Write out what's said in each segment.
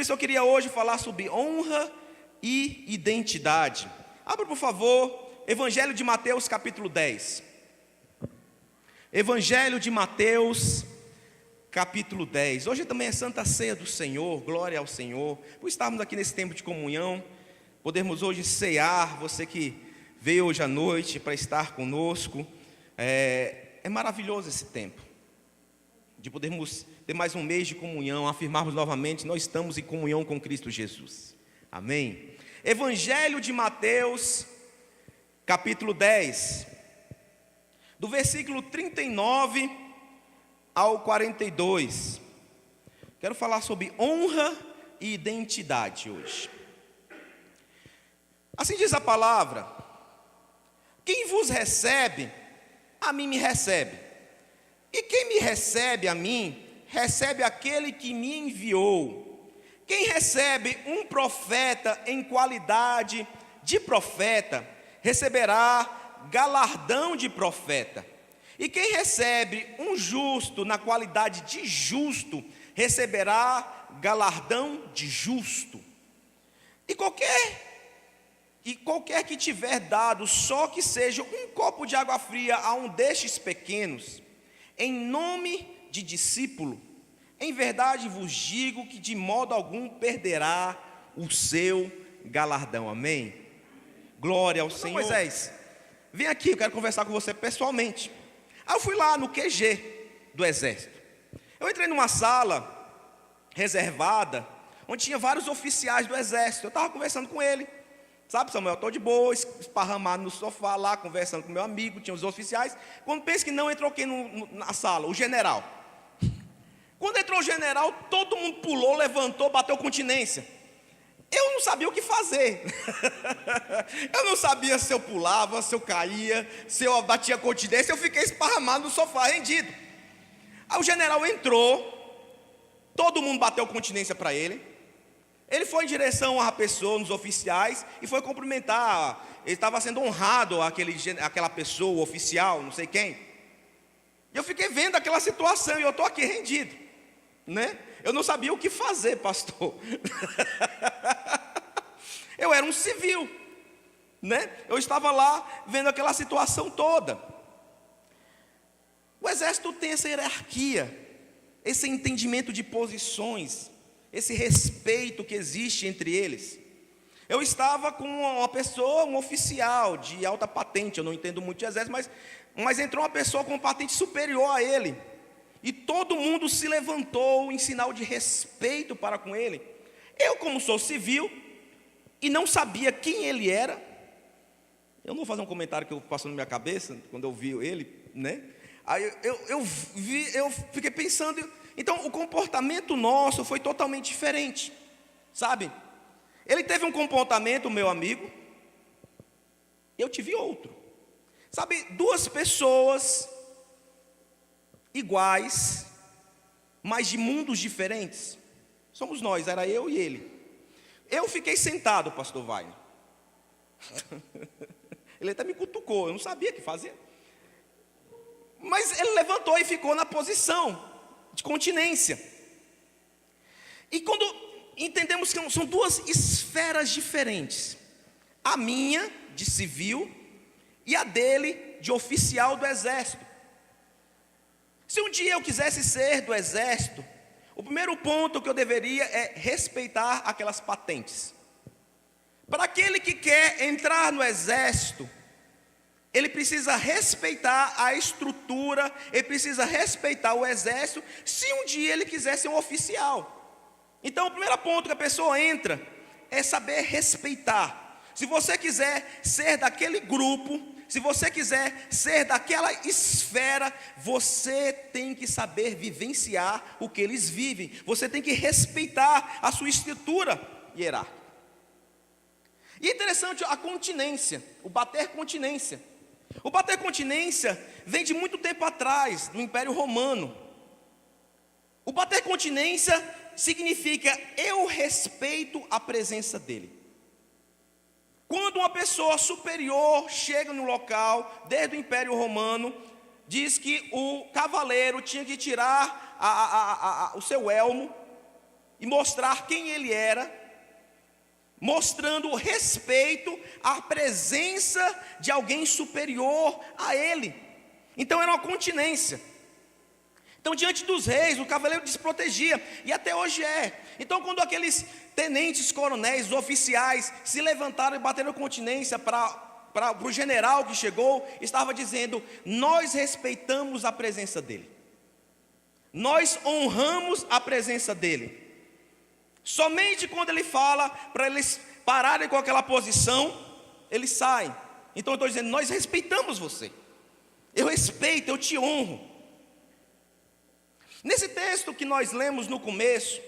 isso eu queria hoje falar sobre honra e identidade. Abra, por favor, Evangelho de Mateus, capítulo 10. Evangelho de Mateus, capítulo 10. Hoje também é Santa Ceia do Senhor, glória ao Senhor. Por estarmos aqui nesse tempo de comunhão, podermos hoje cear, você que veio hoje à noite para estar conosco. É maravilhoso esse tempo, de podermos ter mais um mês de comunhão, afirmarmos novamente, nós estamos em comunhão com Cristo Jesus. Amém? Evangelho de Mateus, capítulo 10, do versículo 39 ao 42. Quero falar sobre honra e identidade hoje. Assim diz a palavra: quem vos recebe, a mim me recebe. E quem me recebe a mim, recebe aquele que me enviou. Quem recebe um profeta em qualidade de profeta, receberá galardão de profeta. E quem recebe um justo na qualidade de justo, receberá galardão de justo. E qualquer que tiver dado, só que seja um copo de água fria a um destes pequenos, em nome de discípulo, em verdade vos digo que de modo algum perderá o seu galardão. Amém? Glória ao Senhor. Moisés, vem aqui, eu quero conversar com você pessoalmente. Aí eu fui lá no QG do exército. Eu entrei numa sala reservada, onde tinha vários oficiais do exército. Eu estava conversando com ele. Sabe, Samuel, estou de boa, esparramado no sofá lá, conversando com meu amigo, tinha os oficiais. Quando penso que não, entrou quem na sala? O general. Quando entrou o general, todo mundo pulou, levantou, bateu continência. Eu não sabia o que fazer. Eu não sabia se eu pulava, se eu caía, se eu batia continência. Eu fiquei esparramado no sofá, rendido. Aí o general entrou, todo mundo bateu continência para ele. Ele foi em direção à pessoa, nos oficiais, e foi cumprimentar. Ele estava sendo honrado, aquela pessoa, o oficial, não sei quem. E eu fiquei vendo aquela situação, e eu estou aqui rendido, né? Eu não sabia o que fazer, pastor. Eu era um civil, né? Eu estava lá vendo aquela situação toda. O exército tem essa hierarquia, esse entendimento de posições, esse respeito que existe entre eles. Eu estava com uma pessoa, um oficial de alta patente, eu não entendo muito de exército, mas entrou uma pessoa com patente superior a ele, e todo mundo se levantou em sinal de respeito para com ele. Eu, como sou civil, e não sabia quem ele era, eu não vou fazer um comentário que passou na minha cabeça, quando eu vi ele, né? Aí eu fiquei pensando. Então o comportamento nosso foi totalmente diferente, sabe? Ele teve um comportamento, meu amigo, eu tive outro. Sabe, duas pessoas iguais, mas de mundos diferentes. Somos nós, era eu e ele. Eu fiquei sentado, pastor Wagner. Ele até me cutucou, eu não sabia o que fazer. Mas ele levantou e ficou na posição de continência. E quando entendemos que são duas esferas diferentes, a minha de civil e a dele de oficial do exército. Se um dia eu quisesse ser do exército, o primeiro ponto que eu deveria é respeitar aquelas patentes. Para aquele que quer entrar no exército, ele precisa respeitar a estrutura, ele precisa respeitar o exército, se um dia ele quiser ser um oficial. Então o primeiro ponto que a pessoa entra é saber respeitar. Se você quiser ser daquele grupo, se você quiser ser daquela esfera, você tem que saber vivenciar o que eles vivem. Você tem que respeitar a sua estrutura hierárquica. E é interessante a continência, o bater continência. O bater continência vem de muito tempo atrás, no Império Romano. O bater continência significa eu respeito a presença dele. Quando uma pessoa superior chega no local, desde o Império Romano, diz que o cavaleiro tinha que tirar o seu elmo, e mostrar quem ele era, mostrando o respeito à presença de alguém superior a ele. Então era uma continência. Então, diante dos reis, o cavaleiro desprotegia, e até hoje é. Então, quando aqueles tenentes, coronéis, oficiais se levantaram e bateram continência para o general que chegou, estava dizendo: nós respeitamos a presença dele, nós honramos a presença dele. Somente quando ele fala para eles pararem com aquela posição, eles saem. Então eu estou dizendo: nós respeitamos você, eu respeito, eu te honro. Nesse texto que nós lemos no começo,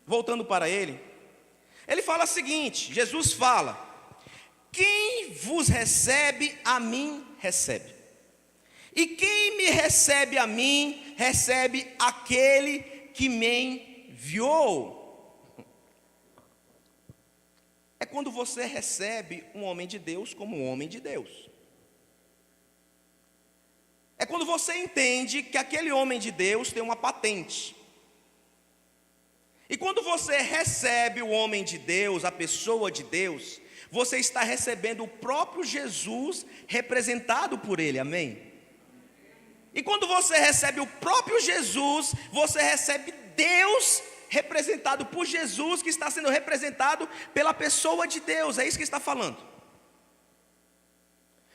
voltando para ele fala o seguinte: Jesus fala: quem vos recebe, a mim recebe, e quem me recebe a mim, recebe aquele que me enviou. É quando você recebe um homem de Deus como um homem de Deus. É quando você entende que aquele homem de Deus tem uma patente. E quando você recebe o homem de Deus, a pessoa de Deus, você está recebendo o próprio Jesus representado por ele, amém? E quando você recebe o próprio Jesus, você recebe Deus representado por Jesus, que está sendo representado pela pessoa de Deus, é isso que está falando.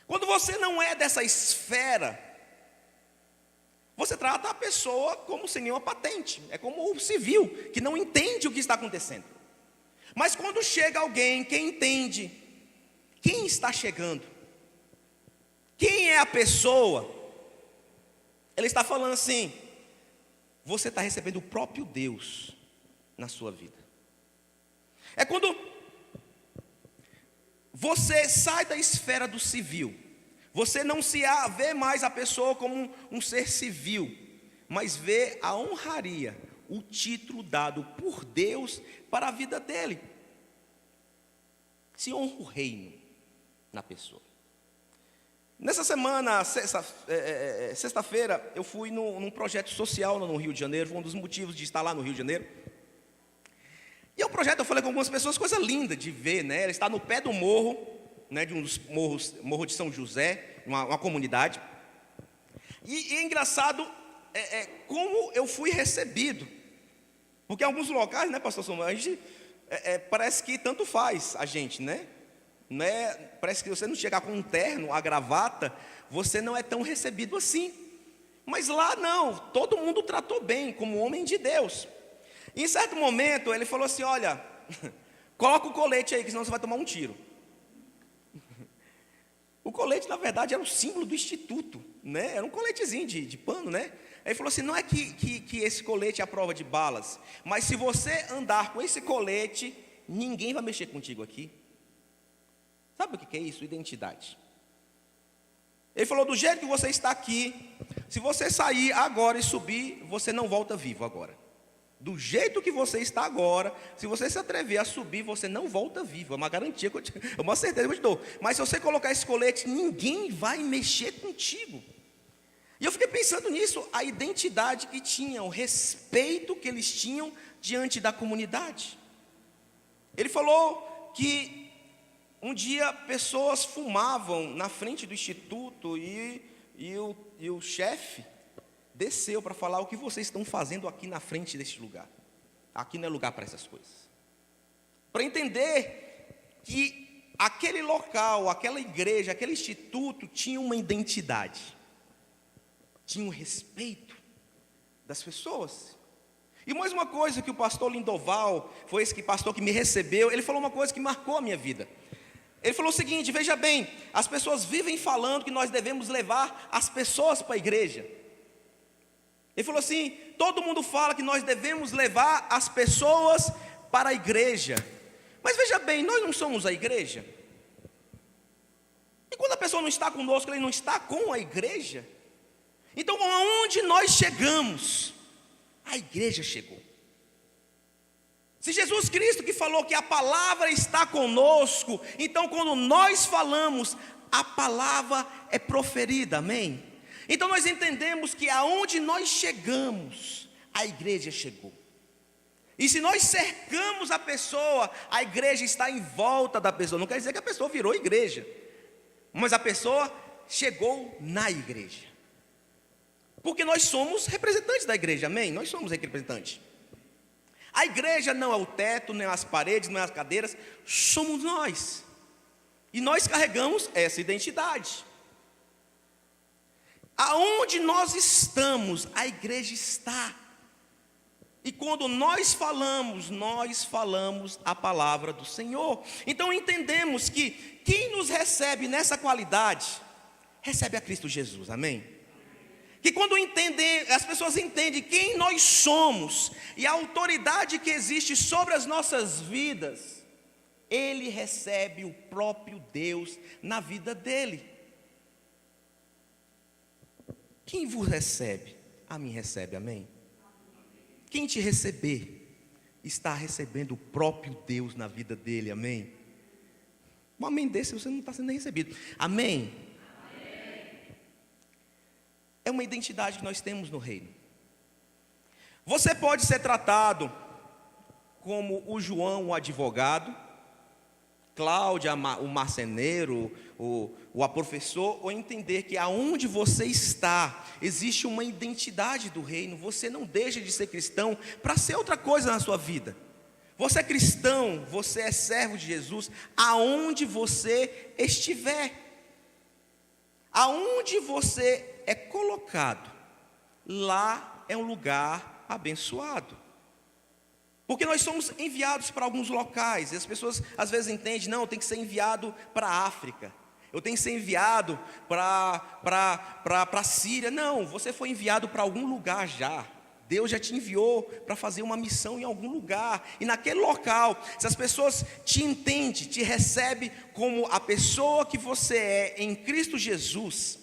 Quando você não é dessa esfera, você trata a pessoa como sem nenhuma patente, é como o civil, que não entende o que está acontecendo. Mas quando chega alguém que entende quem está chegando, quem é a pessoa, ele está falando assim: você está recebendo o próprio Deus na sua vida. É quando você sai da esfera do civil, você não se vê mais a pessoa como um ser civil, mas vê a honraria, o título dado por Deus para a vida dele. Se honra o reino na pessoa. Nessa semana, sexta-feira, eu fui num projeto social no Rio de Janeiro. Foi um dos motivos de estar lá no Rio de Janeiro. E o projeto, eu falei com algumas pessoas, coisa linda de ver, né? Ele está no pé do morro, né, de um dos morro de São José, uma comunidade. E é engraçado como eu fui recebido. Porque em alguns locais, né, pastor Samuel, a gente, parece que tanto faz a gente, né? Parece que você não chegar com um terno, a gravata, você não é tão recebido assim. Mas lá não, todo mundo tratou bem, como homem de Deus. E em certo momento ele falou assim: olha, coloca o colete aí, que senão você vai tomar um tiro. O colete, na verdade, era o símbolo do instituto, né? Era um coletezinho de pano, né? Aí ele falou assim: não é que esse colete é a prova de balas, mas se você andar com esse colete, ninguém vai mexer contigo aqui. Sabe o que é isso? Identidade. Ele falou: do jeito que você está aqui, se você sair agora e subir, você não volta vivo agora. Do jeito que você está agora, se você se atrever a subir, você não volta vivo. É uma garantia, é uma certeza que eu te dou. Mas se você colocar esse colete, ninguém vai mexer contigo. E eu fiquei pensando nisso, a identidade que tinham, o respeito que eles tinham diante da comunidade. Ele falou que um dia pessoas fumavam na frente do instituto e o chefe desceu para falar: o que vocês estão fazendo aqui na frente deste lugar? Aqui não é lugar para essas coisas. Para entender que aquele local, aquela igreja, aquele instituto tinha uma identidade, tinha um respeito das pessoas. E mais uma coisa que o pastor Lindoval, foi esse pastor que me recebeu, ele falou uma coisa que marcou a minha vida. Ele falou o seguinte: veja bem, as pessoas vivem falando que nós devemos levar as pessoas para a igreja. Ele falou assim: todo mundo fala que nós devemos levar as pessoas para a igreja. Mas veja bem, nós não somos a igreja. E quando a pessoa não está conosco, ele não está com a igreja. Então, aonde nós chegamos, a igreja chegou. Se Jesus Cristo que falou que a palavra está conosco, então quando nós falamos, a palavra é proferida, amém? Então nós entendemos que aonde nós chegamos, a igreja chegou. E se nós cercamos a pessoa, a igreja está em volta da pessoa. Não quer dizer que a pessoa virou igreja, mas a pessoa chegou na igreja. Porque nós somos representantes da igreja, amém? Nós somos representantes. A igreja não é o teto, nem as paredes, não é as cadeiras, somos nós. E nós carregamos essa identidade. Aonde nós estamos, a igreja está. E quando nós falamos a palavra do Senhor. Então entendemos que quem nos recebe nessa qualidade, recebe a Cristo Jesus, amém? Que quando as pessoas entendem quem nós somos e a autoridade que existe sobre as nossas vidas, ele recebe o próprio Deus na vida dele. Quem vos recebe, a mim recebe, amém? Quem te receber, está recebendo o próprio Deus na vida dele, amém? Um amém desse você não está sendo nem recebido, amém? É uma identidade que nós temos no reino. Você pode ser tratado como o João, o advogado, Cláudia, o marceneiro, o professor, ou entender que aonde você está, existe uma identidade do reino. Você não deixa de ser cristão para ser outra coisa na sua vida. Você é cristão, você é servo de Jesus, aonde você estiver. Aonde você é colocado, lá é um lugar abençoado. Porque nós somos enviados para alguns locais, e as pessoas às vezes entendem, não, eu tenho que ser enviado para a África, eu tenho que ser enviado para a Síria. Não, você foi enviado para algum lugar já. Deus já te enviou para fazer uma missão em algum lugar. E naquele local, se as pessoas te entendem, te recebem como a pessoa que você é em Cristo Jesus,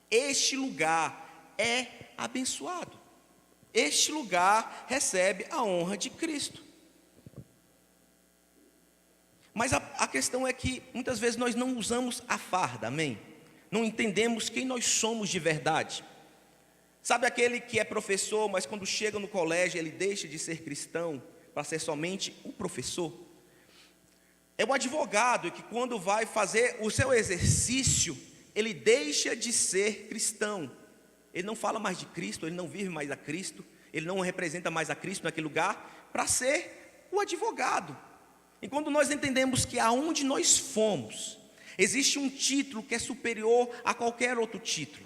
este lugar é abençoado. Este lugar recebe a honra de Cristo. Mas a questão é que muitas vezes nós não usamos a farda, amém? Não entendemos quem nós somos de verdade. Sabe aquele que é professor, mas quando chega no colégio ele deixa de ser cristão para ser somente um professor? É o advogado que quando vai fazer o seu exercício, ele deixa de ser cristão. Ele não fala mais de Cristo, ele não vive mais a Cristo, ele não representa mais a Cristo naquele lugar, para ser o advogado. E quando nós entendemos que aonde nós fomos, existe um título que é superior a qualquer outro título,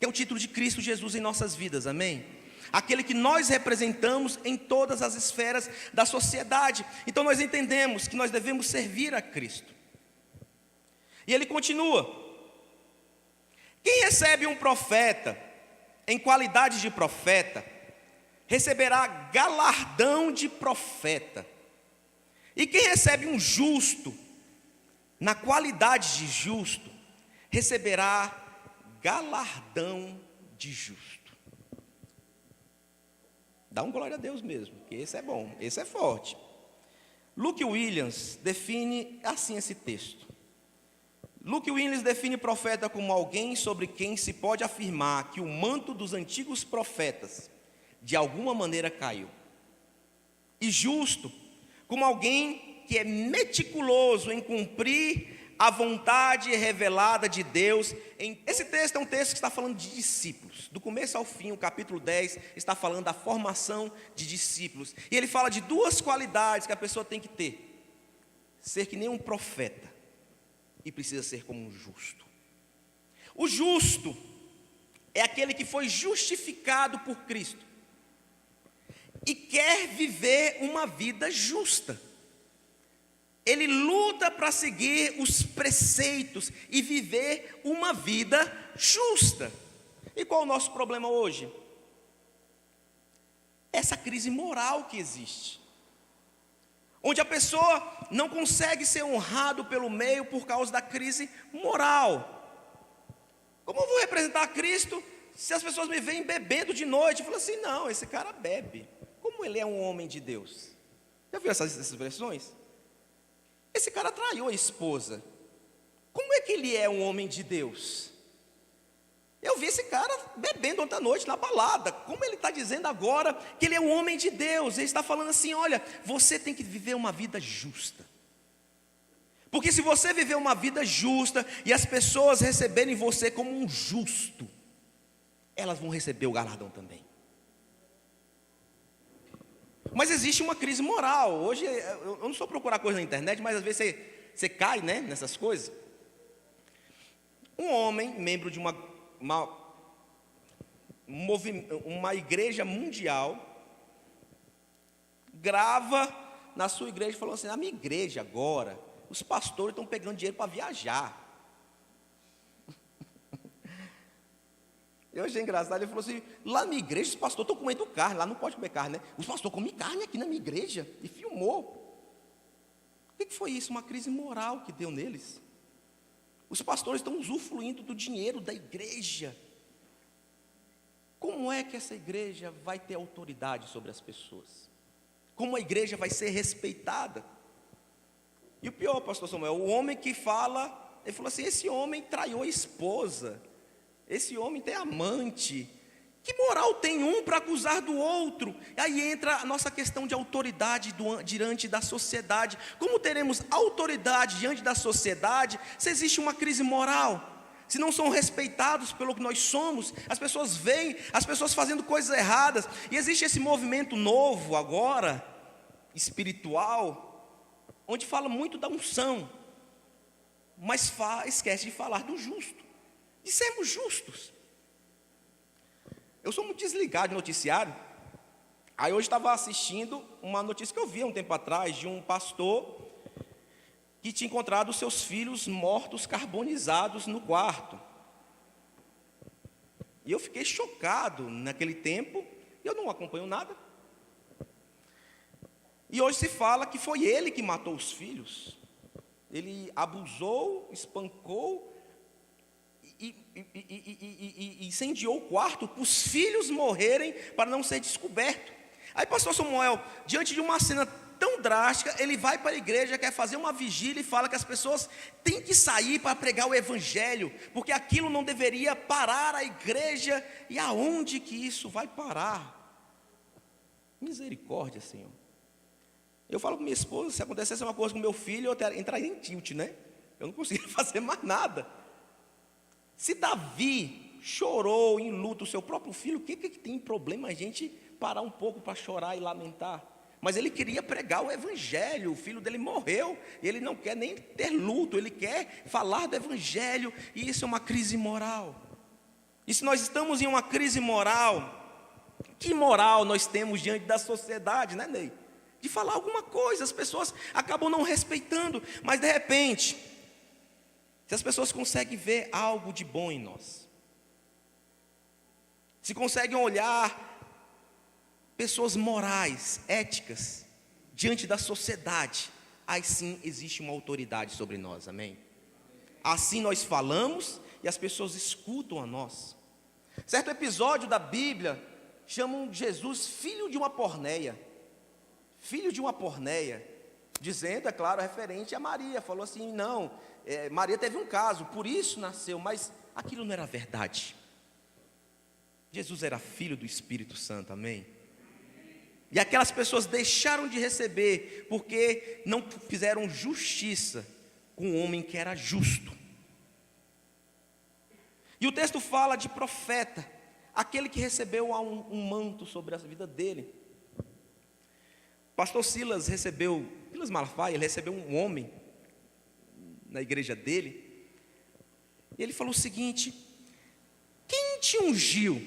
que é o título de Cristo Jesus em nossas vidas, amém? Aquele que nós representamos em todas as esferas da sociedade. Então nós entendemos que nós devemos servir a Cristo. E ele continua: quem recebe um profeta em qualidade de profeta, receberá galardão de profeta. E quem recebe um justo, na qualidade de justo, receberá galardão de justo. Dá um glória a Deus mesmo, que esse é bom, esse é forte. Luke Williams define assim esse texto. Luke Williams define profeta como alguém sobre quem se pode afirmar que o manto dos antigos profetas de alguma maneira caiu. E justo como alguém que é meticuloso em cumprir a vontade revelada de Deus. Esse texto é um texto que está falando de discípulos. Do começo ao fim, o capítulo 10 está falando da formação de discípulos. E ele fala de duas qualidades que a pessoa tem que ter: ser que nem um profeta, e precisa ser como um justo. O justo é aquele que foi justificado por Cristo e quer viver uma vida justa. Ele luta para seguir os preceitos e viver uma vida justa. E qual é o nosso problema hoje? Essa crise moral que existe, onde a pessoa não consegue ser honrado pelo meio por causa da crise moral. Como eu vou representar Cristo se as pessoas me veem bebendo de noite? Falam assim, não, esse cara bebe. Como ele é um homem de Deus? Já viu essas expressões? Esse cara traiu a esposa. Como é que ele é um homem de Deus? Eu vi esse cara bebendo ontem à noite na balada. Como ele está dizendo agora que ele é um homem de Deus? Ele está falando assim: olha, você tem que viver uma vida justa. Porque se você viver uma vida justa e as pessoas receberem você como um justo, elas vão receber o galardão também. Mas existe uma crise moral. Hoje, eu não sou procurar coisa na internet, mas às vezes você cai, né, nessas coisas. Um homem, membro de uma igreja mundial, grava na sua igreja, falou assim: na minha igreja agora, os pastores estão pegando dinheiro para viajar. Eu achei engraçado, ele falou assim: lá na minha igreja os pastores estão comendo carne, lá não pode comer carne, né? Os pastores comem carne aqui na minha igreja, e filmou. O que foi isso? Uma crise moral que deu neles. Os pastores estão usufruindo do dinheiro da igreja. Como é que essa igreja vai ter autoridade sobre as pessoas? Como a igreja vai ser respeitada? E o pior, pastor Samuel, o homem que fala, ele falou assim: esse homem traiu a esposa, esse homem tem amante. Que moral tem um para acusar do outro? Aí entra a nossa questão de autoridade diante da sociedade. Como teremos autoridade diante da sociedade se existe uma crise moral? Se não são respeitados pelo que nós somos, as pessoas veem as pessoas fazendo coisas erradas. E existe esse movimento novo agora, espiritual, onde fala muito da unção, mas esquece de falar do justo, de sermos justos. Eu sou muito desligado de noticiário. Aí hoje estava assistindo uma notícia que eu vi há um tempo atrás, de um pastor que tinha encontrado os seus filhos mortos, carbonizados no quarto. E eu fiquei chocado naquele tempo, eu não acompanho nada. E hoje se fala que foi ele que matou os filhos. Ele abusou, espancou e incendiou o quarto para os filhos morrerem, para não ser descoberto. Aí pastor Samuel, diante de uma cena tão drástica, ele vai para a igreja, quer fazer uma vigília e fala que as pessoas têm que sair para pregar o evangelho, porque aquilo não deveria parar a igreja. E aonde que isso vai parar? Misericórdia, Senhor. Eu falo com minha esposa, se acontecesse uma coisa com meu filho, eu entraria em tilt, né? Eu não conseguia fazer mais nada. Se Davi chorou em luto o seu próprio filho, o que tem problema a gente parar um pouco para chorar e lamentar? Mas ele queria pregar o evangelho, o filho dele morreu, e ele não quer nem ter luto, ele quer falar do evangelho, e isso é uma crise moral. E se nós estamos em uma crise moral, que moral nós temos diante da sociedade, né, Ney? De falar alguma coisa, as pessoas acabam não respeitando, mas de repente, se as pessoas conseguem ver algo de bom em nós, se conseguem olhar pessoas morais, éticas, diante da sociedade, aí sim existe uma autoridade sobre nós, amém? Assim nós falamos e as pessoas escutam a nós. Certo episódio da Bíblia chamam Jesus filho de uma porneia. Filho de uma porneia, dizendo, é claro, referente a Maria. Falou assim, não, Maria teve um caso, por isso nasceu, mas aquilo não era verdade. Jesus era filho do Espírito Santo, amém? E aquelas pessoas deixaram de receber, porque não fizeram justiça com um homem que era justo. E o texto fala de profeta, aquele que recebeu um manto sobre a vida dele. Pastor Silas Malafaia, ele recebeu um homem na igreja dele, e ele falou o seguinte: quem te ungiu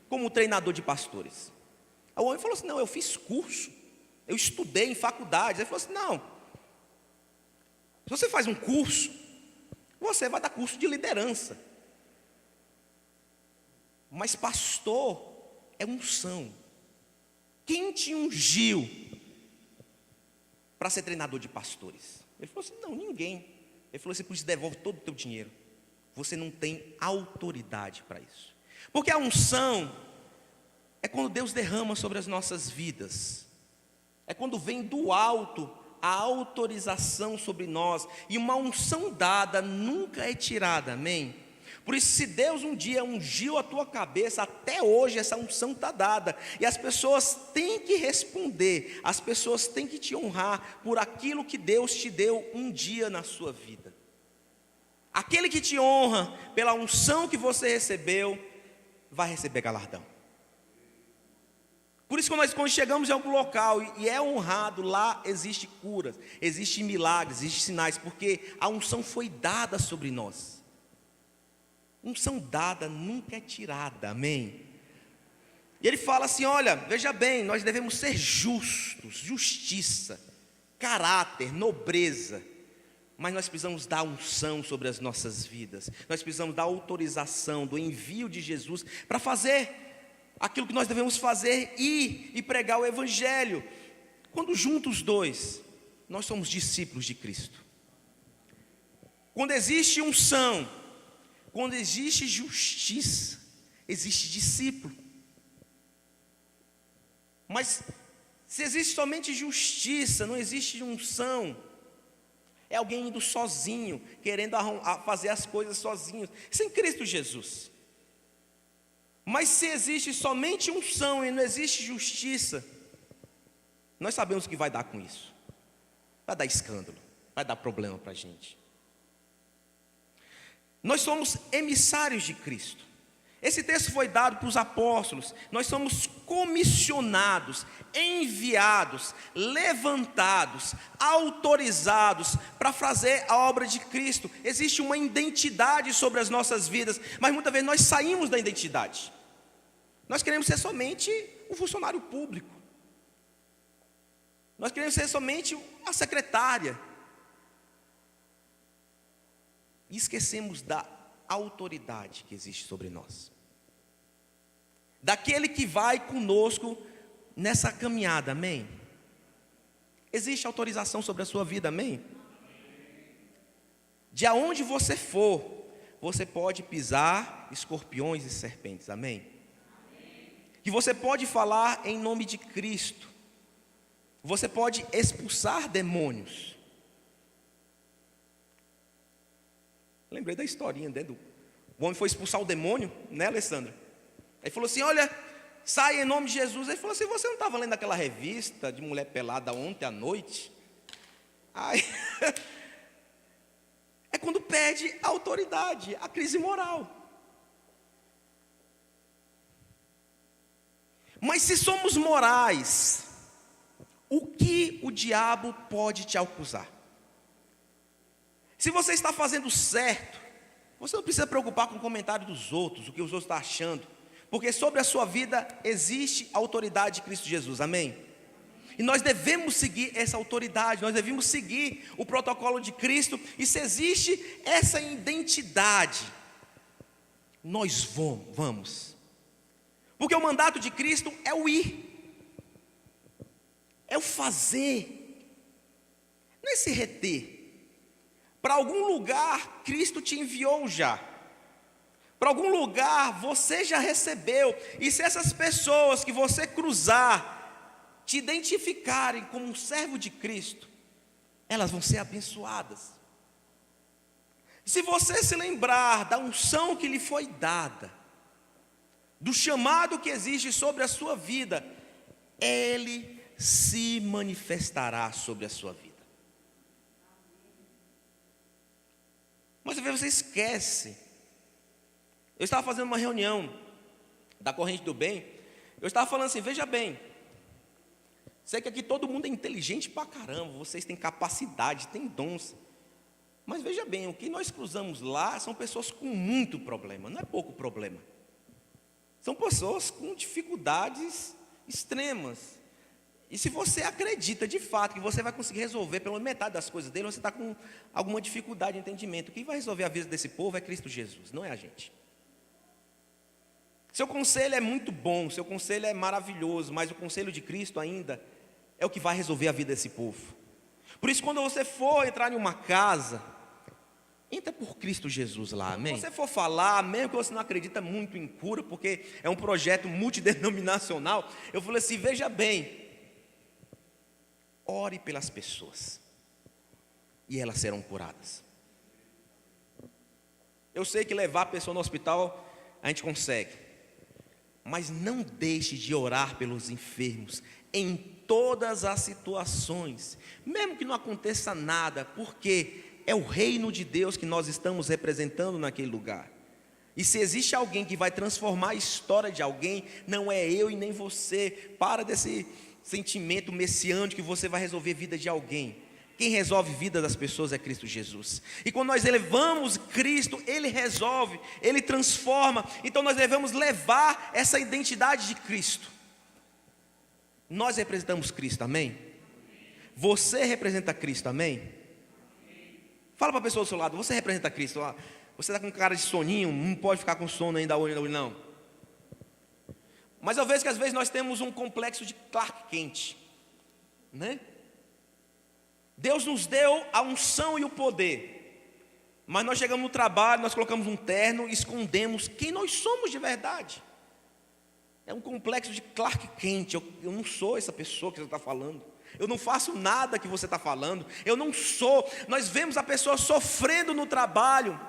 como treinador de pastores? Aí o homem falou assim: não, eu fiz curso, eu estudei em faculdade. Ele falou assim: não, se você faz um curso, você vai dar curso de liderança, mas pastor é unção. Quem te ungiu para ser treinador de pastores? Ele falou assim: não, ninguém. Ele falou assim: por isso devolve todo o teu dinheiro, você não tem autoridade para isso. Porque a unção é quando Deus derrama sobre as nossas vidas, é quando vem do alto a autorização sobre nós, e uma unção dada nunca é tirada, amém? Por isso, se Deus um dia ungiu a tua cabeça, até hoje essa unção está dada. E as pessoas têm que responder, as pessoas têm que te honrar por aquilo que Deus te deu um dia na sua vida. Aquele que te honra pela unção que você recebeu, vai receber galardão. Por isso, quando chegamos em algum local e é honrado, lá existe curas, existe milagres, existe sinais, porque a unção foi dada sobre nós. Unção dada nunca é tirada, amém? E ele fala assim, olha, veja bem, nós devemos ser justos, justiça, caráter, nobreza. Mas nós precisamos dar unção sobre as nossas vidas. Nós precisamos dar autorização do envio de Jesus para fazer aquilo que nós devemos fazer e pregar o Evangelho. Quando juntos os dois, nós somos discípulos de Cristo. Quando existe unção, quando existe justiça, existe discípulo. Mas se existe somente justiça, não existe unção, é alguém indo sozinho, querendo fazer as coisas sozinho, sem Cristo Jesus. Mas se existe somente unção e não existe justiça, nós sabemos o que vai dar com isso. Vai dar escândalo, vai dar problema para a gente. Nós somos emissários de Cristo. Esse texto foi dado para os apóstolos. Nós somos comissionados, enviados, levantados, autorizados para fazer a obra de Cristo. Existe uma identidade sobre as nossas vidas, mas muitas vezes nós saímos da identidade. Nós queremos ser somente um funcionário público. Nós queremos ser somente a secretária. E esquecemos da autoridade que existe sobre nós. Daquele que vai conosco nessa caminhada, amém? Existe autorização sobre a sua vida, amém? De aonde você for, você pode pisar escorpiões e serpentes, amém? Que você pode falar em nome de Cristo. Você pode expulsar demônios. Lembrei da historinha, né? O homem foi expulsar o demônio, né, Alessandra? Aí falou assim, olha, sai em nome de Jesus. Aí falou assim, você não estava lendo aquela revista de mulher pelada ontem à noite? Aí, é quando perde a autoridade, a crise moral. Mas se somos morais, o que o diabo pode te acusar? Se você está fazendo certo, você não precisa preocupar com o comentário dos outros, o que os outros estão achando, porque sobre a sua vida existe a autoridade de Cristo Jesus, amém? E nós devemos seguir essa autoridade, nós devemos seguir o protocolo de Cristo, e se existe essa identidade, nós vamos, porque o mandato de Cristo é o ir, é o fazer, não é se reter. Para algum lugar, Cristo te enviou já. Para algum lugar, você já recebeu. E se essas pessoas que você cruzar, te identificarem como um servo de Cristo, elas vão ser abençoadas. Se você se lembrar da unção que lhe foi dada, do chamado que existe sobre a sua vida, Ele se manifestará sobre a sua vida. Mas você esquece. Eu estava fazendo uma reunião da Corrente do Bem. Eu estava falando assim, veja bem, sei que aqui todo mundo é inteligente pra caramba, vocês têm capacidade, têm dons. Mas veja bem, o que nós cruzamos lá são pessoas com muito problema, não é pouco problema. São pessoas com dificuldades extremas. E se você acredita de fato que você vai conseguir resolver pelo menos metade das coisas dele, você está com alguma dificuldade de entendimento. Quem vai resolver a vida desse povo é Cristo Jesus, não é a gente. Seu conselho é muito bom, seu conselho é maravilhoso, mas o conselho de Cristo ainda é o que vai resolver a vida desse povo. Por isso, quando você for entrar em uma casa, entra por Cristo Jesus lá, amém? Se você for falar, mesmo que você não acredita muito em cura, porque é um projeto multidenominacional, eu falei assim, veja bem, ore pelas pessoas, e elas serão curadas. Eu sei que levar a pessoa no hospital a gente consegue, mas não deixe de orar pelos enfermos em todas as situações, mesmo que não aconteça nada, porque é o reino de Deus que nós estamos representando naquele lugar. E se existe alguém que vai transformar a história de alguém, não é eu e nem você. Para desse sentimento messiânico que você vai resolver a vida de alguém. Quem resolve a vida das pessoas é Cristo Jesus. E quando nós elevamos Cristo, Ele resolve, Ele transforma. Então nós devemos levar essa identidade de Cristo. Nós representamos Cristo, amém? Você representa Cristo, amém? Fala para a pessoa do seu lado, você representa Cristo. Você está com cara de soninho, não pode ficar com sono ainda hoje, não. Mas eu vejo que às vezes nós temos um complexo de Clark Kent, né? Deus nos deu a unção e o poder, mas nós chegamos no trabalho, nós colocamos um terno e escondemos quem nós somos de verdade. É um complexo de Clark Kent. Eu não sou essa pessoa que você está falando. Eu não faço nada que você está falando. Eu não sou. Nós vemos a pessoa sofrendo no trabalho.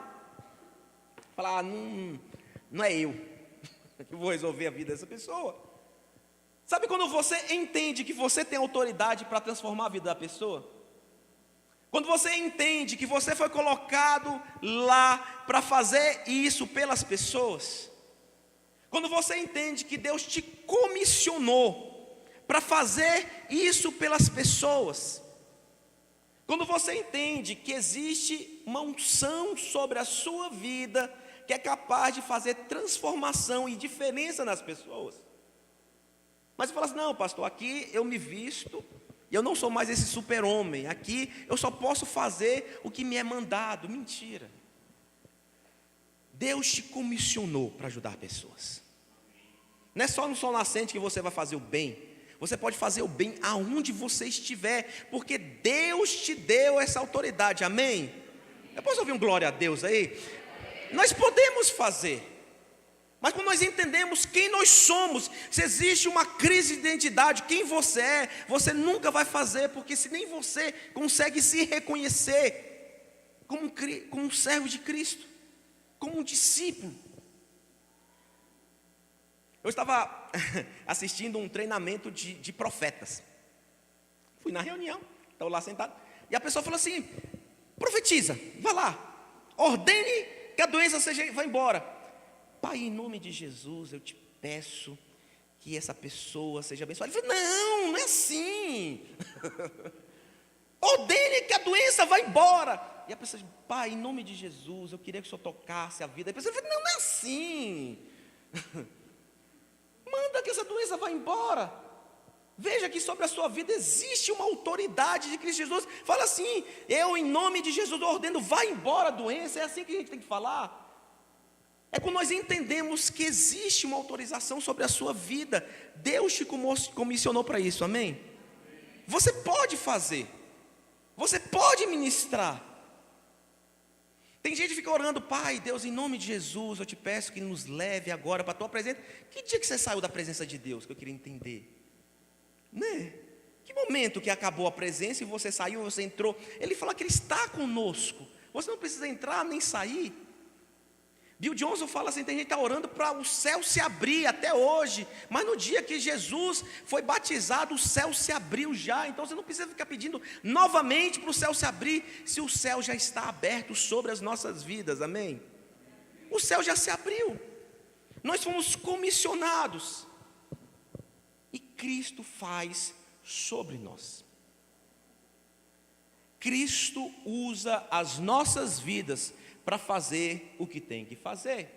Falar, não é eu que vou resolver a vida dessa pessoa. Sabe quando você entende que você tem autoridade para transformar a vida da pessoa? Quando você entende que você foi colocado lá para fazer isso pelas pessoas? Quando você entende que Deus te comissionou para fazer isso pelas pessoas? Quando você entende que existe uma unção sobre a sua vida que é capaz de fazer transformação e diferença nas pessoas. Mas você fala assim, não pastor, aqui eu me visto e eu não sou mais esse super-homem. Aqui eu só posso fazer o que me é mandado. Mentira. Deus te comissionou para ajudar pessoas. Não é só no sol nascente que você vai fazer o bem. Você pode fazer o bem aonde você estiver, porque Deus te deu essa autoridade, amém? Eu posso ouvir um glória a Deus aí? Nós podemos fazer, mas quando nós entendemos quem nós somos, se existe uma crise de identidade, quem você é, você nunca vai fazer, porque se nem você consegue se reconhecer como um servo de Cristo, como um discípulo. Eu estava assistindo um treinamento de profetas. Fui na reunião, estava lá sentado, e a pessoa falou assim, profetiza, vá lá, ordene que a doença vá embora. Pai, em nome de Jesus, eu te peço que essa pessoa seja abençoada. Ele falou, não é assim. Ordene que a doença vá embora. E a pessoa diz, pai, em nome de Jesus, eu queria que o Senhor tocasse a vida. A pessoa falou, não é assim. Manda que essa doença vá embora. Veja que sobre a sua vida existe uma autoridade de Cristo Jesus. Fala assim, eu em nome de Jesus ordeno, vai embora a doença. É assim que a gente tem que falar. É quando nós entendemos que existe uma autorização sobre a sua vida. Deus te comissionou para isso, amém? Você pode fazer. Você pode ministrar. Tem gente que fica orando, pai, Deus, em nome de Jesus, eu te peço que nos leve agora para a tua presença. Que dia que você saiu da presença de Deus? Que eu queria entender. Né? Que momento que acabou a presença e você saiu, você entrou? Ele fala que Ele está conosco. Você não precisa entrar nem sair. Bill Johnson fala assim, tem gente que está orando para o céu se abrir até hoje. Mas no dia que Jesus foi batizado, o céu se abriu já. Então você não precisa ficar pedindo novamente para o céu se abrir, se o céu já está aberto sobre as nossas vidas, amém? O céu já se abriu. Nós fomos comissionados. E Cristo faz sobre nós. Cristo usa as nossas vidas para fazer o que tem que fazer.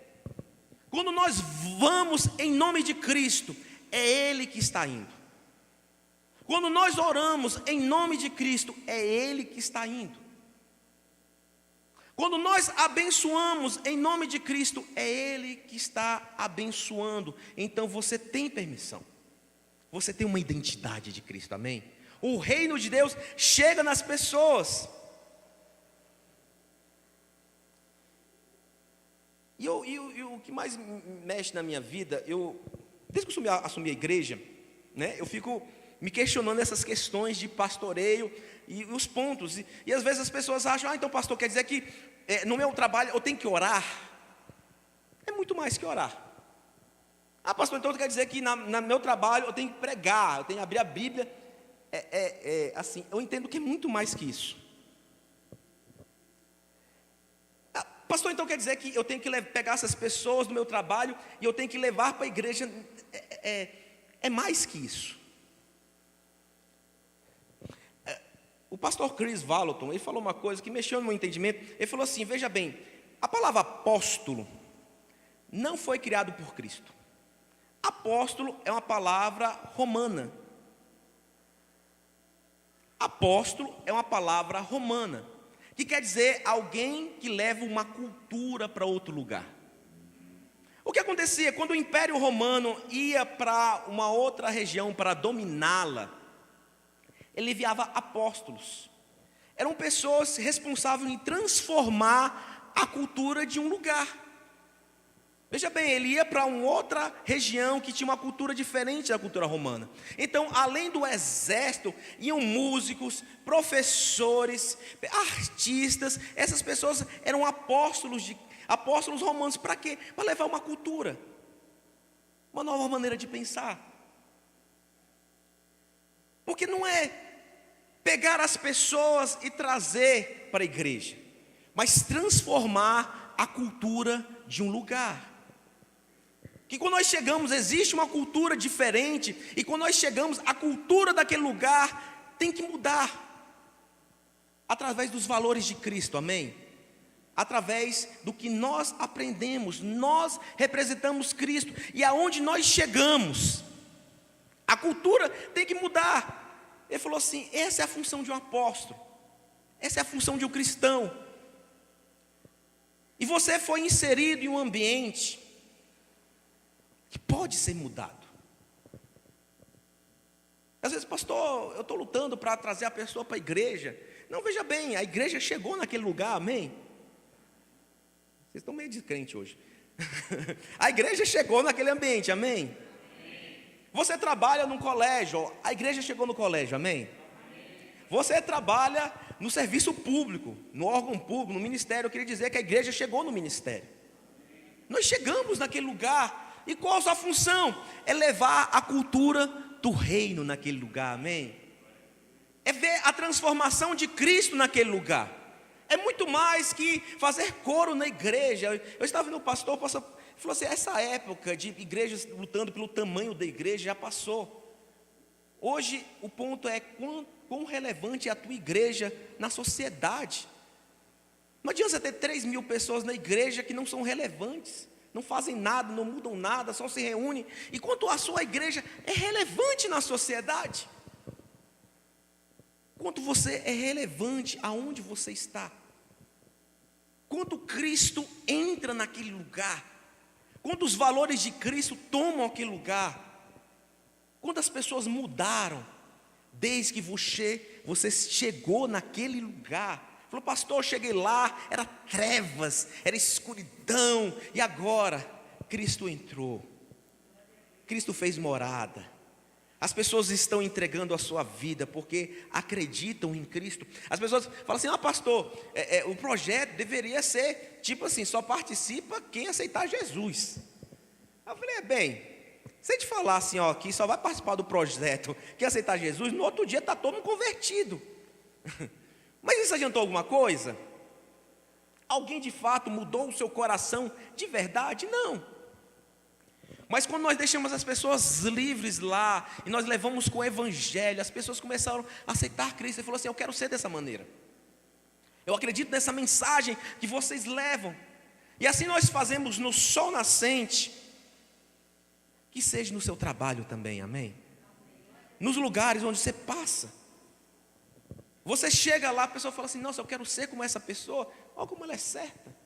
Quando nós vamos em nome de Cristo, é Ele que está indo. Quando nós oramos em nome de Cristo, é Ele que está indo. Quando nós abençoamos em nome de Cristo, é Ele que está abençoando. Então você tem permissão. Você tem uma identidade de Cristo, amém? O reino de Deus chega nas pessoas. E o que mais mexe na minha vida, desde que eu assumi a igreja, né, eu fico me questionando essas questões de pastoreio e os pontos. E às vezes as pessoas acham, então pastor, quer dizer que no meu trabalho eu tenho que orar? É muito mais que orar. Pastor, então quer dizer que no meu trabalho eu tenho que pregar, eu tenho que abrir a Bíblia. Assim, eu entendo que é muito mais que isso. Pastor, então quer dizer que eu tenho que pegar essas pessoas do meu trabalho e eu tenho que levar para a igreja? É mais que isso. O pastor Chris Vallotton, ele falou uma coisa que mexeu no meu entendimento. Ele falou assim, veja bem, a palavra apóstolo não foi criado por Cristo. Apóstolo é uma palavra romana. Apóstolo é uma palavra romana, que quer dizer alguém que leva uma cultura para outro lugar. O que acontecia? Quando o Império Romano ia para uma outra região para dominá-la, ele enviava apóstolos. Eram pessoas responsáveis em transformar a cultura de um lugar. Veja bem, ele ia para uma outra região que tinha uma cultura diferente da cultura romana. Então, além do exército, iam músicos, professores, artistas. Essas pessoas eram apóstolos romanos. Para quê? Para levar uma cultura, uma nova maneira de pensar. Porque não é pegar as pessoas e trazer para a igreja, mas transformar a cultura de um lugar. Que quando nós chegamos, existe uma cultura diferente, e quando nós chegamos, a cultura daquele lugar tem que mudar, através dos valores de Cristo, amém? Através do que nós aprendemos, nós representamos Cristo, e aonde nós chegamos, a cultura tem que mudar. Ele falou assim, essa é a função de um apóstolo, essa é a função de um cristão, e você foi inserido em um ambiente que pode ser mudado. Às vezes, pastor, eu estou lutando para trazer a pessoa para a igreja. Não, veja bem, a igreja chegou naquele lugar, amém? Vocês estão meio descrentes hoje. A igreja chegou naquele ambiente, amém? Você trabalha num colégio, a igreja chegou no colégio, amém? Você trabalha no serviço público, no órgão público, no ministério. Eu queria dizer que a igreja chegou no ministério. Nós chegamos naquele lugar. E qual a sua função? É levar a cultura do reino naquele lugar, amém? É ver a transformação de Cristo naquele lugar. É muito mais que fazer coro na igreja. Eu estava vendo o pastor falou assim, essa época de igrejas lutando pelo tamanho da igreja já passou. Hoje o ponto é quão relevante é a tua igreja na sociedade. Não adianta você ter 3.000 pessoas na igreja que não são relevantes, não fazem nada, não mudam nada, só se reúnem, enquanto a sua igreja é relevante na sociedade. Quanto você é relevante aonde você está, quanto Cristo entra naquele lugar, quando os valores de Cristo tomam aquele lugar, quantas pessoas mudaram desde que você chegou naquele lugar. Falou, pastor, eu cheguei lá, era trevas, era escuridão, e agora Cristo entrou, Cristo fez morada. As pessoas estão entregando a sua vida porque acreditam em Cristo. As pessoas falam assim, pastor, o projeto deveria ser tipo assim, só participa quem aceitar Jesus. Eu falei, bem, se a gente falar assim, que só vai participar do projeto quem aceitar Jesus, no outro dia está todo mundo convertido. Mas isso adiantou alguma coisa? Alguém de fato mudou o seu coração de verdade? Não. Mas quando nós deixamos as pessoas livres lá, e nós levamos com o evangelho, as pessoas começaram a aceitar Cristo, e falou assim, eu quero ser dessa maneira, eu acredito nessa mensagem que vocês levam, e assim nós fazemos no sol nascente, que seja no seu trabalho também, amém? Nos lugares onde você passa, você chega lá, a pessoa fala assim, nossa, eu quero ser como essa pessoa, olha como ela é certa.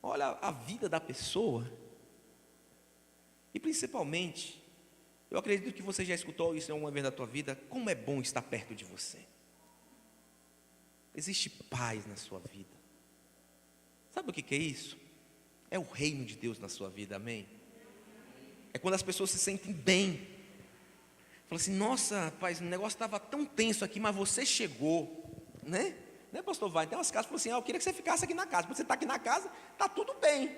Olha a vida da pessoa. E principalmente, eu acredito que você já escutou isso em alguma vez da tua vida, como é bom estar perto de você. Existe paz na sua vida. Sabe o que é isso? É o reino de Deus na sua vida, amém? É quando as pessoas se sentem bem, Falou assim, nossa, rapaz, o negócio estava tão tenso aqui, mas você chegou, né? Né, pastor Vai? Tem umas casas que falam assim, eu queria que você ficasse aqui na casa. Você está aqui na casa, está tudo bem.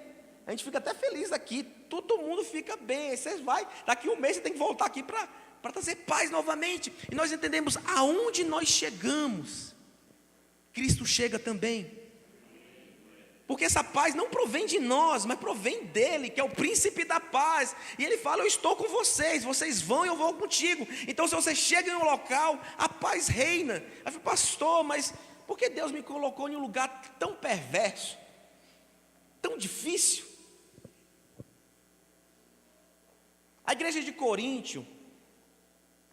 A gente fica até feliz aqui, todo mundo fica bem. Aí você vai, daqui um mês você tem que voltar aqui para trazer paz novamente. E nós entendemos aonde nós chegamos, Cristo chega também. Porque essa paz não provém de nós, mas provém dele, que é o príncipe da paz. E ele fala, eu estou com vocês, vocês vão e eu vou contigo. Então se você chega em um local, a paz reina. Aí eu falo, pastor, mas por que Deus me colocou em um lugar tão perverso, tão difícil? A igreja de Coríntio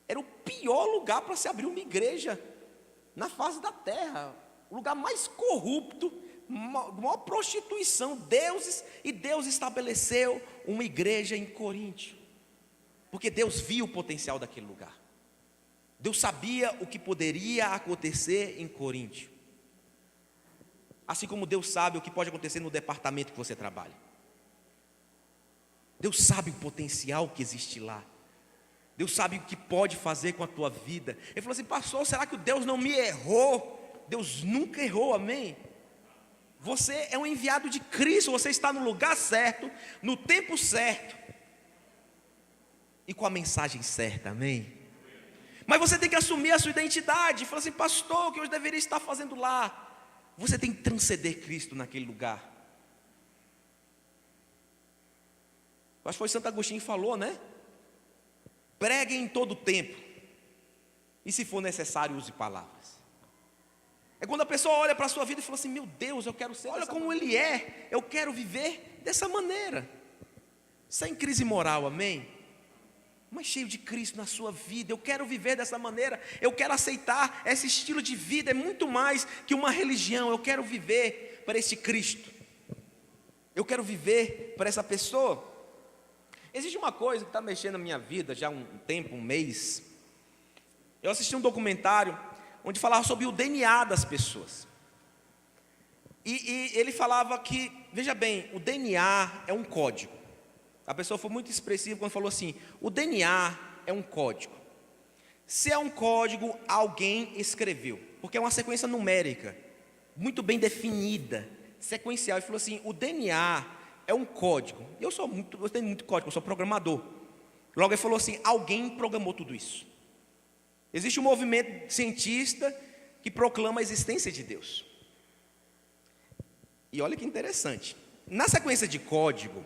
era o pior lugar para se abrir uma igreja na face da terra. O lugar mais corrupto, maior prostituição, Deus estabeleceu uma igreja em Coríntio, porque Deus viu o potencial daquele lugar. Deus sabia o que poderia acontecer em Coríntio, assim como Deus sabe o que pode acontecer no departamento que você trabalha. Deus sabe o potencial que existe lá. Deus sabe o que pode fazer com a tua vida. Ele falou assim, pastor, será que Deus não me errou? Deus nunca errou, amém? Você é um enviado de Cristo, você está no lugar certo, no tempo certo e com a mensagem certa, amém? Mas você tem que assumir a sua identidade. Fala assim, pastor, o que eu deveria estar fazendo lá? Você tem que transcender Cristo naquele lugar. Acho que foi Santo Agostinho que falou, né? Pregue em todo tempo, e se for necessário, use palavras. É quando a pessoa olha para a sua vida e fala assim, meu Deus, eu quero ser, olha como ele é, eu quero viver dessa maneira, sem crise moral, amém? Mas cheio de Cristo na sua vida, eu quero viver dessa maneira, eu quero aceitar esse estilo de vida, é muito mais que uma religião, eu quero viver para esse Cristo, eu quero viver para essa pessoa. Existe uma coisa que está mexendo na minha vida já há um tempo, um mês. Eu assisti um documentário onde falava sobre o DNA das pessoas. E ele falava que, veja bem, o DNA é um código. A pessoa foi muito expressiva quando falou assim, o DNA é um código. Se é um código, alguém escreveu, porque é uma sequência numérica, muito bem definida, sequencial. Ele falou assim, o DNA é um código. Eu tenho muito código, eu sou programador. Logo ele falou assim, alguém programou tudo isso. Existe um movimento cientista que proclama a existência de Deus. E olha que interessante. Na sequência de código,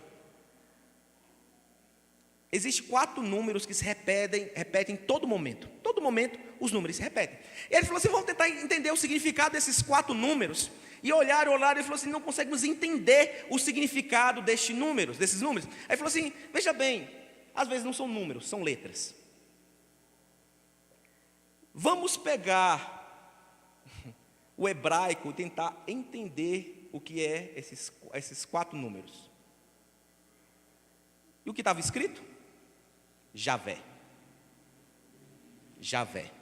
existem 4 números que se repetem em todo momento. Todo momento os números se repetem. E ele falou assim, vamos tentar entender o significado desses 4 números. E olharam, e falou assim, não conseguimos entender o significado desses números. Aí falou assim, veja bem, às vezes não são números, são letras. Vamos pegar o hebraico e tentar entender o que é esses 4 números. E o que estava escrito? Javé. Javé.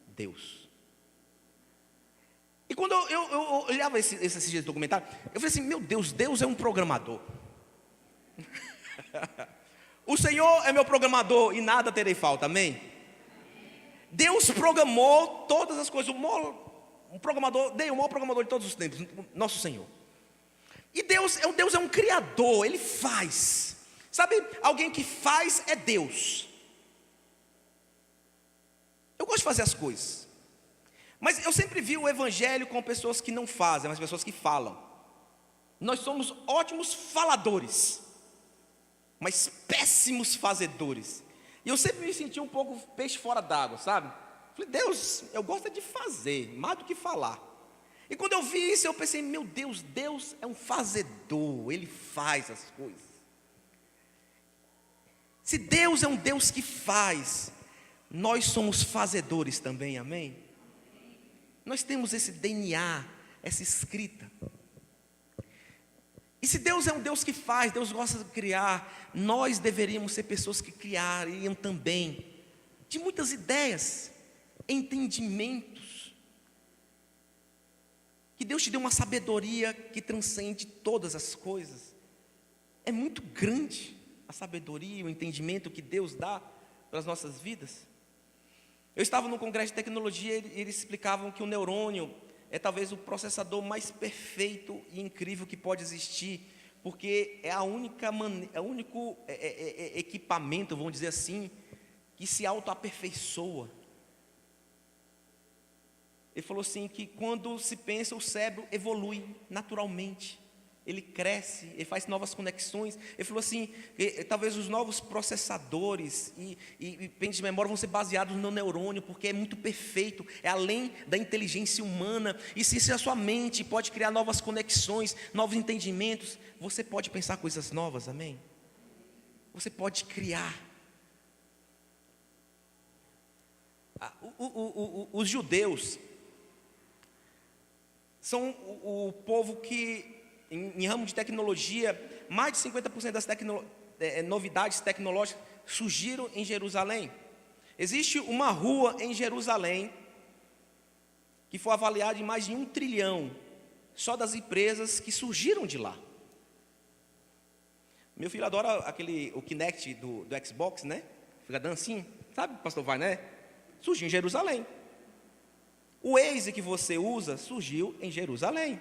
Deus. E quando eu olhava esse dias de documentário, eu falei assim, meu Deus, Deus é um programador. O Senhor é meu programador e nada terei falta, amém? Deus programou todas as coisas, o maior programador de todos os tempos, nosso Senhor. E Deus é um criador, Ele faz. Sabe, alguém que faz é Deus. Eu gosto de fazer as coisas. Mas eu sempre vi o evangelho com pessoas que não fazem, mas pessoas que falam. Nós somos ótimos faladores, mas péssimos fazedores. E eu sempre me senti um pouco peixe fora d'água, sabe? Falei, Deus, eu gosto de fazer, mais do que falar. E quando eu vi isso, eu pensei, meu Deus, Deus é um fazedor, Ele faz as coisas. Se Deus é um Deus que faz, nós somos fazedores também, amém? Nós temos esse DNA, essa escrita. E se Deus é um Deus que faz, Deus gosta de criar, nós deveríamos ser pessoas que criariam também, de muitas ideias, entendimentos. Que Deus te dê uma sabedoria que transcende todas as coisas. É muito grande a sabedoria, o entendimento que Deus dá pelas nossas vidas. Eu estava num congresso de tecnologia e eles explicavam que o neurônio é talvez o processador mais perfeito e incrível que pode existir, porque é o único equipamento, vamos dizer assim, que se autoaperfeiçoa. Ele falou assim que quando se pensa, o cérebro evolui naturalmente. Ele cresce, ele faz novas conexões. Ele falou assim, que talvez os novos processadores e pentes de memória vão ser baseados no neurônio, porque é muito perfeito, é além da inteligência humana. E se a sua mente pode criar novas conexões, novos entendimentos, você pode pensar coisas novas, amém? Você pode criar. Os judeus são o povo que, em ramo de tecnologia, mais de 50% das novidades tecnológicas surgiram em Jerusalém. Existe uma rua em Jerusalém que foi avaliada em mais de 1 trilhão, só das empresas que surgiram de lá. Meu filho adora o Kinect do Xbox, né? Fica dancinho, sabe, pastor Vai, né? Surgiu em Jerusalém. O Waze que você usa surgiu em Jerusalém.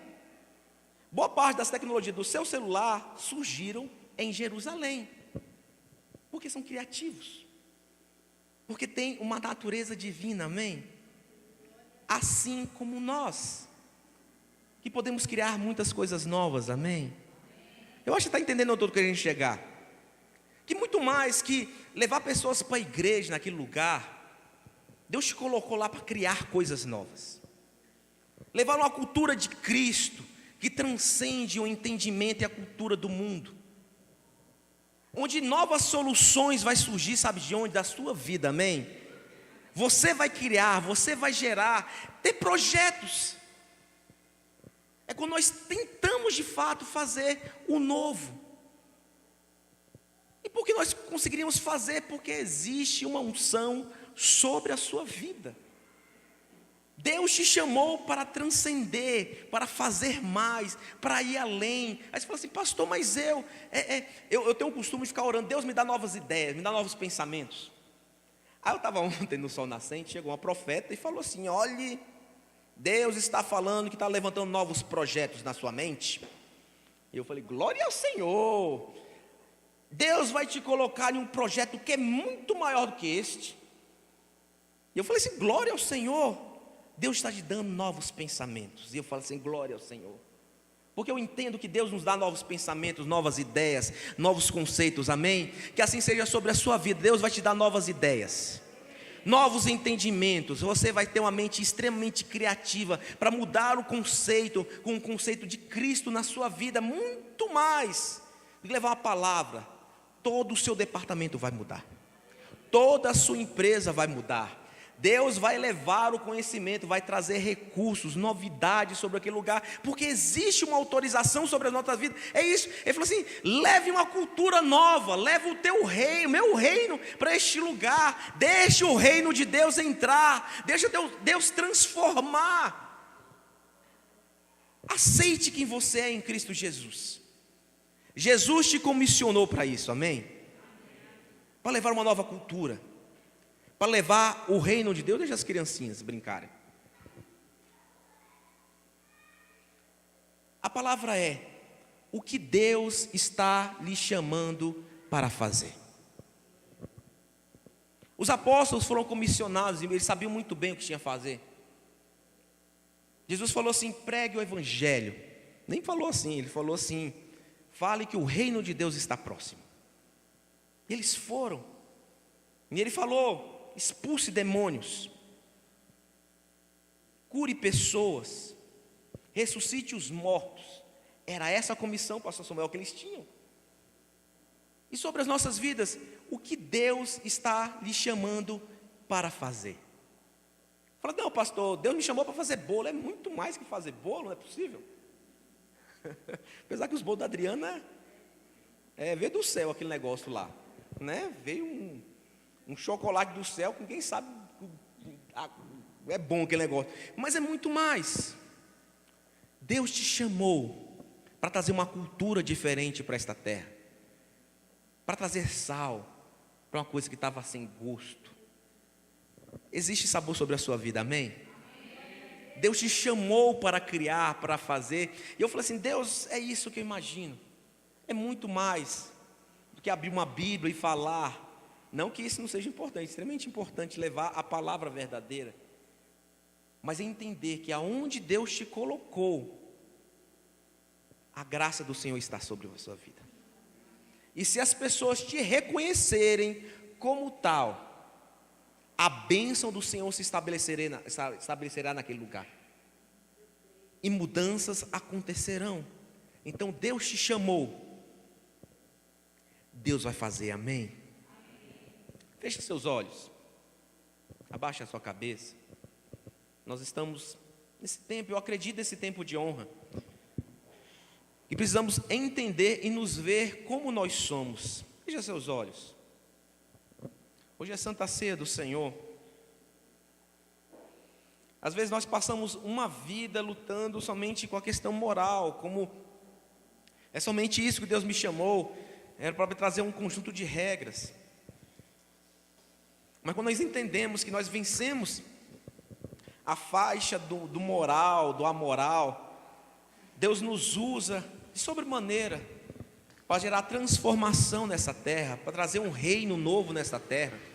Boa parte das tecnologias do seu celular surgiram em Jerusalém. Porque são criativos. Porque tem uma natureza divina, amém? Assim como nós, que podemos criar muitas coisas novas, amém? Eu acho que está entendendo tudo que a gente chegar. Que muito mais que levar pessoas para a igreja naquele lugar, Deus te colocou lá para criar coisas novas. Levar uma cultura de Cristo que transcende o entendimento e a cultura do mundo. Onde novas soluções vai surgir, sabe de onde? Da sua vida, amém? Você vai criar, você vai gerar, ter projetos. É quando nós tentamos de fato fazer o novo. E por que nós conseguiríamos fazer? Porque existe uma unção sobre a sua vida. Deus te chamou para transcender, para fazer mais, para ir além. Aí você fala assim, pastor, mas eu tenho o costume de ficar orando, Deus me dá novas ideias, me dá novos pensamentos. Aí eu estava ontem no Sol Nascente, chegou uma profeta e falou assim, olhe, Deus está falando que está levantando novos projetos na sua mente. E eu falei, glória ao Senhor, Deus vai te colocar em um projeto que é muito maior do que este. E eu falei assim, glória ao Senhor, Deus está te dando novos pensamentos. E eu falo assim, glória ao Senhor. Porque eu entendo que Deus nos dá novos pensamentos, novas ideias, novos conceitos, amém? Que assim seja sobre a sua vida. Deus vai te dar novas ideias, novos entendimentos. Você vai ter uma mente extremamente criativa para mudar o conceito, com o conceito de Cristo na sua vida. Muito mais de levar uma palavra. Todo o seu departamento vai mudar, toda a sua empresa vai mudar. Deus vai levar o conhecimento, vai trazer recursos, novidades sobre aquele lugar, porque existe uma autorização sobre as nossas vidas. É isso, ele falou assim, leve uma cultura nova, leve o teu reino, meu reino para este lugar. Deixe o reino de Deus entrar, deixa Deus transformar. Aceite quem você é em Cristo Jesus. Jesus te comissionou para isso, amém? Para levar uma nova cultura, para levar o reino de Deus. Deixa as criancinhas brincarem. A palavra é o que Deus está lhe chamando para fazer. Os apóstolos foram comissionados e eles sabiam muito bem o que tinha a fazer. Jesus falou assim, pregue o evangelho. Nem falou assim, ele falou assim, fale que o reino de Deus está próximo. E eles foram. E ele falou, expulse demônios, cure pessoas, ressuscite os mortos. Era essa a comissão, pastor Samuel, que eles tinham. E sobre as nossas vidas, o que Deus está lhe chamando para fazer? Fala, não pastor, Deus me chamou para fazer bolo. É muito mais que fazer bolo, não é possível? Apesar que os bolos da Adriana veio do céu aquele negócio lá, né? Veio um chocolate do céu com quem sabe é bom aquele negócio, mas é muito mais. Deus te chamou para trazer uma cultura diferente para esta terra, para trazer sal, para uma coisa que estava sem gosto. Existe sabor sobre a sua vida, amém? Deus te chamou para criar, para fazer. E eu falei assim: Deus, é isso que eu imagino. É muito mais do que abrir uma Bíblia e falar. Não que isso não seja importante, extremamente importante levar a palavra verdadeira. Mas é entender que aonde Deus te colocou, a graça do Senhor está sobre a sua vida. E se as pessoas te reconhecerem como tal, a bênção do Senhor se estabelecerá naquele lugar. E mudanças acontecerão. Então Deus te chamou. Deus vai fazer, amém? Feche seus olhos. Abaixe a sua cabeça. Nós estamos nesse tempo, eu acredito nesse tempo de honra. E precisamos entender e nos ver como nós somos. Feche seus olhos. Hoje é Santa Ceia do Senhor. Às vezes nós passamos uma vida lutando somente com a questão moral, como é somente isso que Deus me chamou, era para trazer um conjunto de regras. Mas quando nós entendemos que nós vencemos a faixa do moral, do amoral, Deus nos usa de sobremaneira para gerar transformação nessa terra, para trazer um reino novo nessa terra.